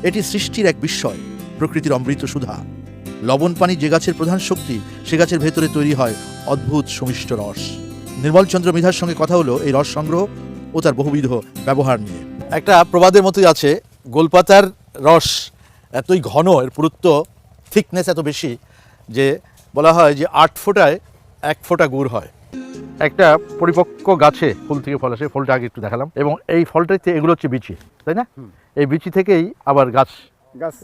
এটি সৃষ্টির এক বিস্ময়, প্রকৃতির অমৃত সুধা। লবণ পানি যে গাছের প্রধান শক্তি, সে গাছের ভেতরে তৈরি হয় অদ্ভুত সুমিষ্ট রস। নির্মলচন্দ্র মৃধার সঙ্গে কথা হলো এই রস সংগ্রহ ও তার বহুবিধ ব্যবহার নিয়ে। একটা প্রবাদের মতোই আছে, গোলপাতার রস এতই ঘন, এর পুরুত্ব থিকনেস এত বেশি যে বলা হয় যে 8 ফোঁটায় 1 ফোঁটা গুড় হয়। একটা পরিপক্ক গাছে ফুল থেকে ফল আসে, ফলটা আগে একটু দেখালাম, এবং এই ফলটাতে এগুলো হচ্ছে বিচি, তাই না? এই বিচি থেকেই আবার গাছ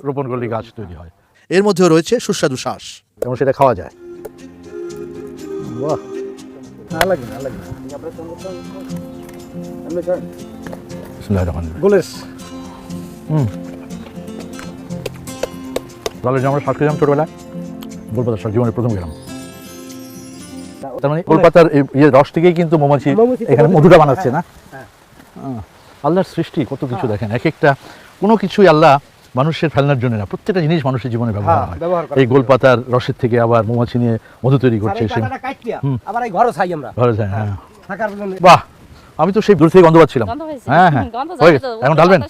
রোপণ করলে গাছ তৈরি হয়। এর মধ্যেও রয়েছে সুস্বাদু শ্বাস, এবং সেটা খাওয়া যায়। বাহ, তাহলে যে আমরা শাক খেলাম ছোটবেলায়, গোলপাতার শাক জীবনের প্রথম খেলাম। তার মানে গোলপাতার রস থেকেই কিন্তু মৌমাছি এখানে মধুটা বানাচ্ছে না? আল্লাহর সৃষ্টি কত কিছু দেখেন, এক একটা কোনো কিছুই আল্লাহ মানুষের ফেলনার জন্য না, প্রত্যেকটা জিনিস মানুষের জীবনে ব্যবহার হয়। এই গোলপাতার রসের থেকে আবার মৌমাছি নিয়ে মধু তৈরি করছে। বাহ, আমি তো সেই দূর থেকে গন্ধ পাচ্ছিলাম। হ্যাঁ হ্যাঁ, হয়ে গেছে, এখন ঢালবেন।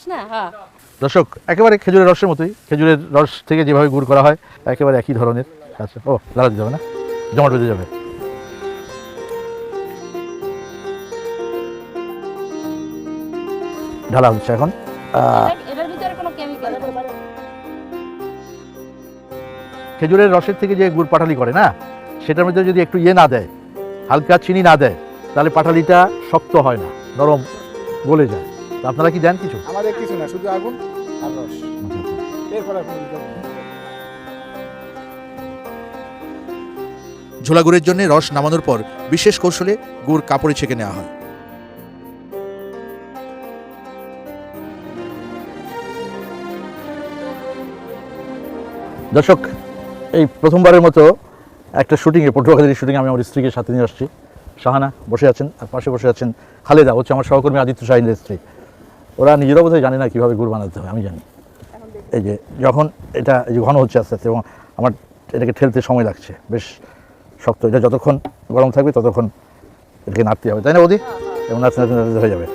দর্শক, একেবারে খেজুরের রসের মতোই, খেজুরের রস থেকে যেভাবে গুড় করা হয় একেবারে একই ধরনের। আচ্ছা, ও ঢালা দিতে হবে না, জমাট বেঁধে যাবে। ঢালা হচ্ছে এখন। খেজুরের রসের থেকে যে গুড় পাটালি করে না, সেটার মধ্যে যদি একটু না দেয়, হালকা চিনি না দেয়, তাহলে পাটালিটা শক্ত হয় না, নরম গলে যায়। আপনারা কি দেন কিছু? আমাদের কিছু না, শুধু আগুন আর রস। ঝোলা গুড়ের জন্য রস নামানোর পর বিশেষ কৌশলে গুড় কাপড়ে ছেঁকে নেওয়া হয়। দর্শক, এই প্রথমবারের মতো একটা শুটিংয়ে, পটুয়াখালীর শুটিংয়ে আমি আমার স্ত্রীকে সাথে নিয়ে আসছি। শাহানা বসে আছেন, আর পাশে বসে আছেন খালেদা, হচ্ছে আমার সহকর্মী আদিত্য শাহিনের স্ত্রী। ওরা নিজেরাও বোধহয় জানে না কীভাবে গুড় বানাতে হয়, আমি জানি। এই যে যখন এটা এই যে ঘন হচ্ছে আস্তে আস্তে, এবং আমার এটাকে ঠেলতে সময় লাগছে, বেশ শক্ত। এটা যতক্ষণ গরম থাকবে ততক্ষণ এটাকে নাড়তে হবে, তাই না বৌদি? এবং নাড়তে নাড়তে নাড়তে হয়ে যাবে।